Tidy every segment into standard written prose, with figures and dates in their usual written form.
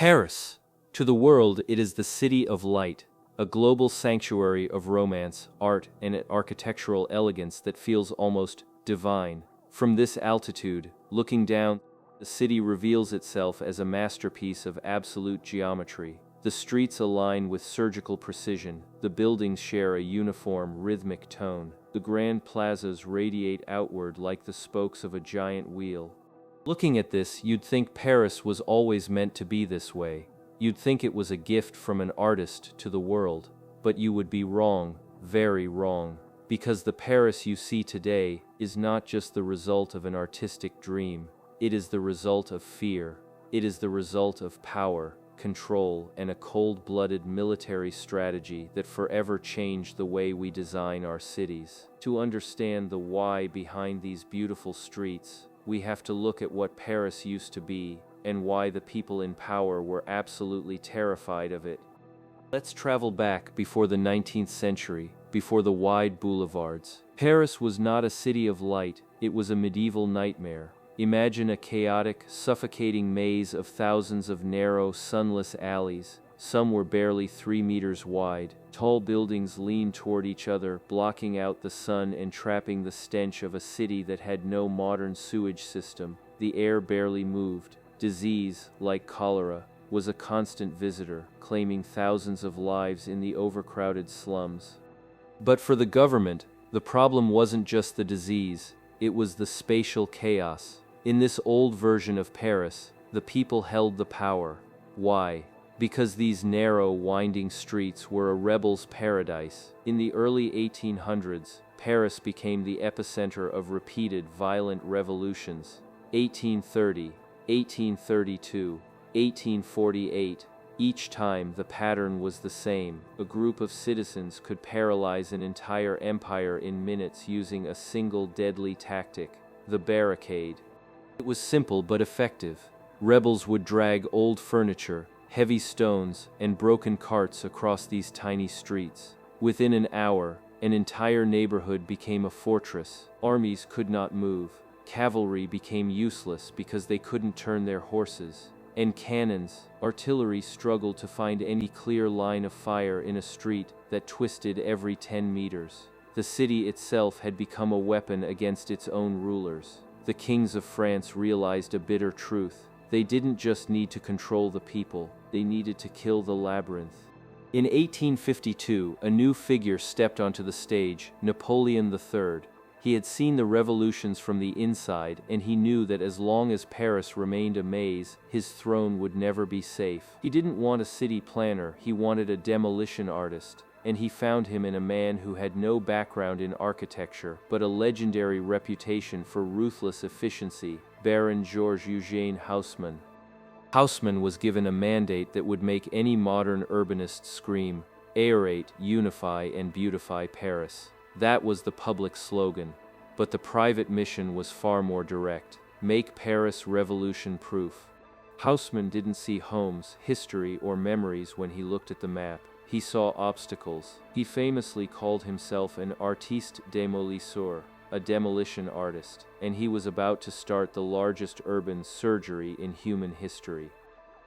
Paris. To the world, it is the city of light, a global sanctuary of romance, art, and an architectural elegance that feels almost divine. From this altitude, looking down, the city reveals itself as a masterpiece of absolute geometry. The streets align with surgical precision, the buildings share a uniform, rhythmic tone, the grand plazas radiate outward like the spokes of a giant wheel. Looking at this, you'd think Paris was always meant to be this way. You'd think it was a gift from an artist to the world. But you would be wrong, very wrong. Because the Paris you see today is not just the result of an artistic dream. It is the result of fear. It is the result of power, control, and a cold-blooded military strategy that forever changed the way we design our cities. To understand the why behind these beautiful streets, we have to look at what Paris used to be and why the people in power were absolutely terrified of it. Let's travel back before the 19th century, before the wide boulevards. Paris was not a city of light, it was a medieval nightmare. Imagine a chaotic, suffocating maze of thousands of narrow, sunless alleys. Some were barely 3 meters wide. Tall buildings leaned toward each other, blocking out the sun and trapping the stench of a city that had no modern sewage system. The air barely moved. Disease, like cholera, was a constant visitor, claiming thousands of lives in the overcrowded slums. But for the government, the problem wasn't just the disease, it was the spatial chaos. In this old version of Paris, the people held the power. Why? Because these narrow, winding streets were a rebel's paradise. In the early 1800s, Paris became the epicenter of repeated violent revolutions. 1830, 1832, 1848. Each time, the pattern was the same. A group of citizens could paralyze an entire empire in minutes using a single deadly tactic: the barricade. It was simple but effective. Rebels would drag old furniture, heavy stones, and broken carts across these tiny streets. Within an hour, an entire neighborhood became a fortress. Armies could not move. Cavalry became useless because they couldn't turn their horses. And cannons, artillery struggled to find any clear line of fire in a street that twisted every 10 meters. The city itself had become a weapon against its own rulers. The kings of France realized a bitter truth. They didn't just need to control the people, they needed to kill the labyrinth. In 1852, a new figure stepped onto the stage, Napoleon III. He had seen the revolutions from the inside, and he knew that as long as Paris remained a maze, his throne would never be safe. He didn't want a city planner, he wanted a demolition artist. And he found him in a man who had no background in architecture, but a legendary reputation for ruthless efficiency: Baron Georges-Eugène Haussmann. Haussmann was given a mandate that would make any modern urbanist scream: aerate, unify, and beautify Paris. That was the public slogan. But the private mission was far more direct: make Paris revolution-proof. Haussmann didn't see homes, history, or memories when he looked at the map. He saw obstacles. He famously called himself an artiste démolisseur, a demolition artist, and he was about to start the largest urban surgery in human history.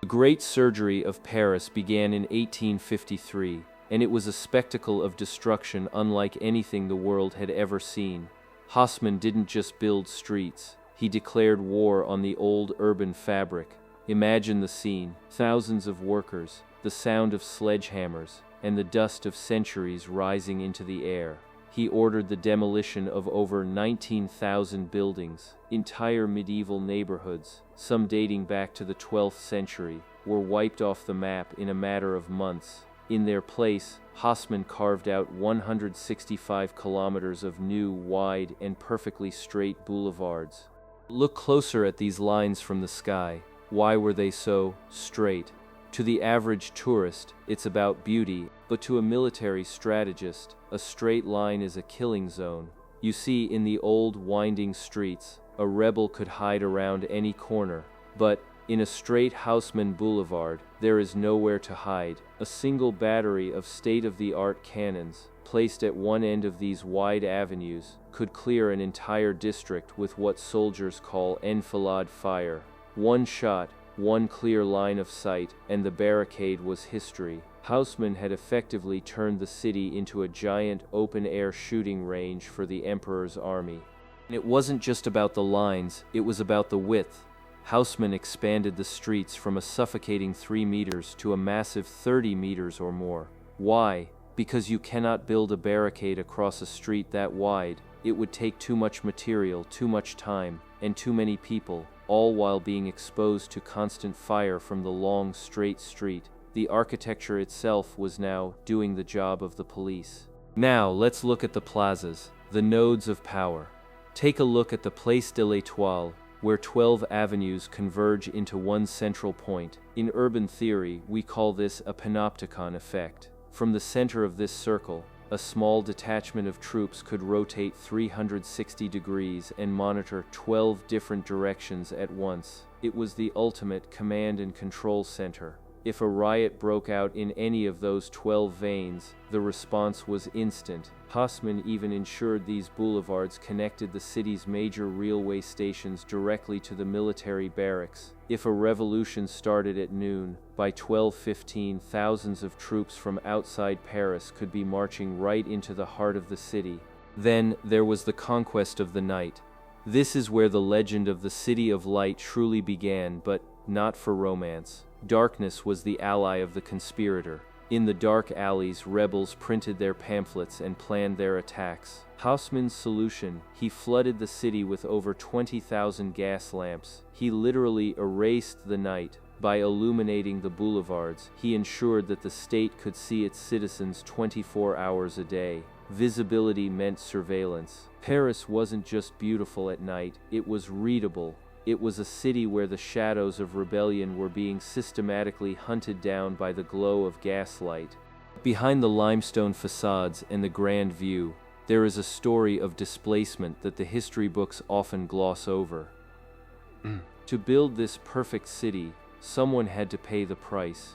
The Great Surgery of Paris began in 1853, and it was a spectacle of destruction unlike anything the world had ever seen. Haussmann didn't just build streets, he declared war on the old urban fabric. Imagine the scene: thousands of workers, the sound of sledgehammers, and the dust of centuries rising into the air. He ordered the demolition of over 19,000 buildings. Entire medieval neighborhoods, some dating back to the 12th century, were wiped off the map in a matter of months. In their place, Haussmann carved out 165 kilometers of new, wide, and perfectly straight boulevards. Look closer at these lines from the sky. Why were they so straight? To the average tourist, it's about beauty, but to a military strategist, a straight line is a killing zone. You see, in the old, winding streets, a rebel could hide around any corner. But in a straight Haussmann boulevard, there is nowhere to hide. A single battery of state-of-the-art cannons, placed at one end of these wide avenues, could clear an entire district with what soldiers call enfilade fire. One shot, one clear line of sight, and the barricade was history. Haussmann had effectively turned the city into a giant open-air shooting range for the emperor's army. And it wasn't just about the lines, it was about the width. Haussmann expanded the streets from a suffocating 3 meters to a massive 30 meters or more. Why? Because you cannot build a barricade across a street that wide. It would take too much material, too much time, and too many people, all while being exposed to constant fire from the long, straight street. The architecture itself was now doing the job of the police. Now, let's look at the plazas, the nodes of power. Take a look at the Place de l'Étoile, where 12 avenues converge into one central point. In urban theory, we call this a panopticon effect. From the center of this circle, a small detachment of troops could rotate 360 degrees and monitor 12 different directions at once. It was the ultimate command and control center. If a riot broke out in any of those 12 veins, the response was instant. Haussmann even ensured these boulevards connected the city's major railway stations directly to the military barracks. If a revolution started at noon, by 12:15 thousands of troops from outside Paris could be marching right into the heart of the city. Then there was the conquest of the night. This is where the legend of the City of Light truly began, but not for romance. Darkness was the ally of the conspirator. In the dark alleys, rebels printed their pamphlets and planned their attacks. Haussmann's solution: he flooded the city with over 20,000 gas lamps. He literally erased the night. By illuminating the boulevards, he ensured that the state could see its citizens 24 hours a day. Visibility meant surveillance. Paris wasn't just beautiful at night, it was readable. It was a city where the shadows of rebellion were being systematically hunted down by the glow of gaslight. Behind the limestone facades and the grand view, there is a story of displacement that the history books often gloss over. To build this perfect city, someone had to pay the price.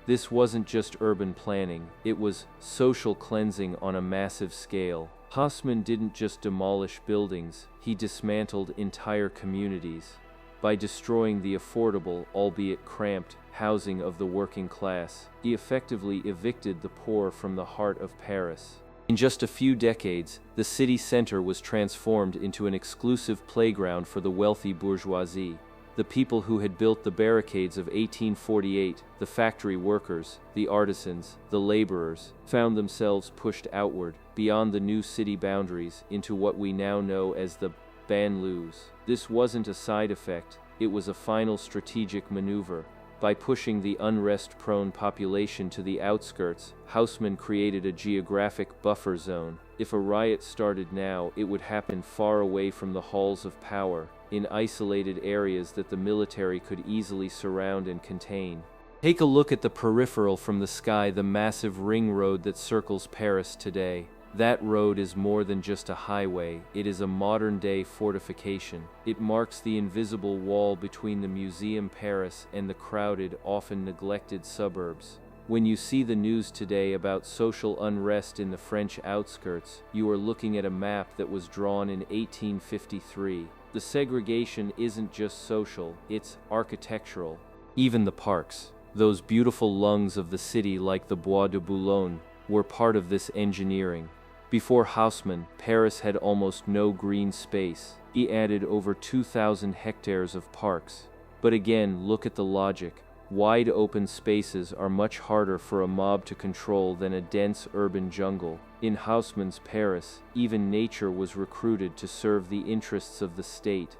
This wasn't just urban planning, it was social cleansing on a massive scale. Haussmann didn't just demolish buildings, he dismantled entire communities. By destroying the affordable, albeit cramped, housing of the working class, he effectively evicted the poor from the heart of Paris. In just a few decades, the city center was transformed into an exclusive playground for the wealthy bourgeoisie. The people who had built the barricades of 1848, the factory workers, the artisans, the laborers, found themselves pushed outward, beyond the new city boundaries, into what we now know as the banlieues. This wasn't a side effect, it was a final strategic maneuver. By pushing the unrest-prone population to the outskirts, Haussmann created a geographic buffer zone. If a riot started now, it would happen far away from the halls of power, in isolated areas that the military could easily surround and contain. Take a look at the peripheral from the sky, the massive ring road that circles Paris today. That road is more than just a highway, it is a modern-day fortification. It marks the invisible wall between the Museum Paris and the crowded, often neglected suburbs. When you see the news today about social unrest in the French outskirts, you are looking at a map that was drawn in 1853. The segregation isn't just social, it's architectural. Even the parks, those beautiful lungs of the city like the Bois de Boulogne, were part of this engineering. Before Haussmann, Paris had almost no green space. He added over 2,000 hectares of parks. But again, look at the logic. Wide open spaces are much harder for a mob to control than a dense urban jungle. In Haussmann's Paris, even nature was recruited to serve the interests of the state.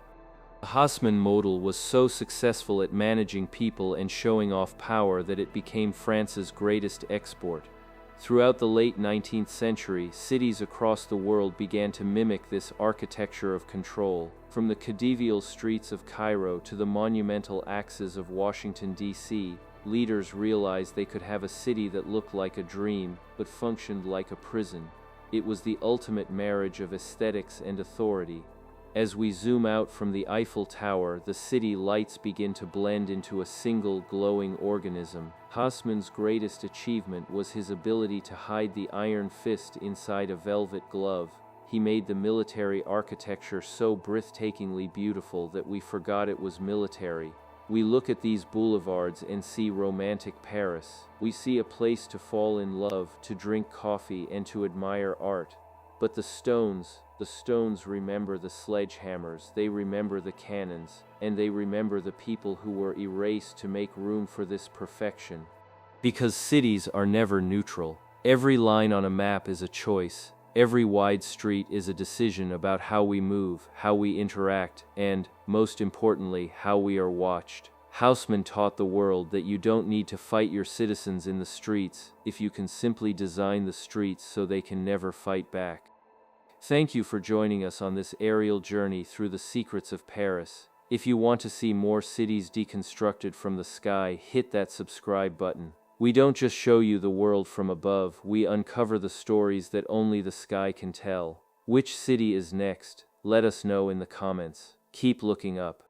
The Haussmann model was so successful at managing people and showing off power that it became France's greatest export. Throughout the late 19th century, cities across the world began to mimic this architecture of control. From the khedivial streets of Cairo to the monumental axes of Washington, D.C., leaders realized they could have a city that looked like a dream, but functioned like a prison. It was the ultimate marriage of aesthetics and authority. As we zoom out from the Eiffel Tower, the city lights begin to blend into a single glowing organism. Haussmann's greatest achievement was his ability to hide the iron fist inside a velvet glove. He made the military architecture so breathtakingly beautiful that we forgot it was military. We look at these boulevards and see romantic Paris. We see a place to fall in love, to drink coffee, and to admire art. But the stones remember the sledgehammers, they remember the cannons, and they remember the people who were erased to make room for this perfection. Because cities are never neutral. Every line on a map is a choice. Every wide street is a decision about how we move, how we interact, and, most importantly, how we are watched. Haussmann taught the world that you don't need to fight your citizens in the streets if you can simply design the streets so they can never fight back. Thank you for joining us on this aerial journey through the secrets of Paris. If you want to see more cities deconstructed from the sky, hit that subscribe button. We don't just show you the world from above, we uncover the stories that only the sky can tell. Which city is next? Let us know in the comments. Keep looking up.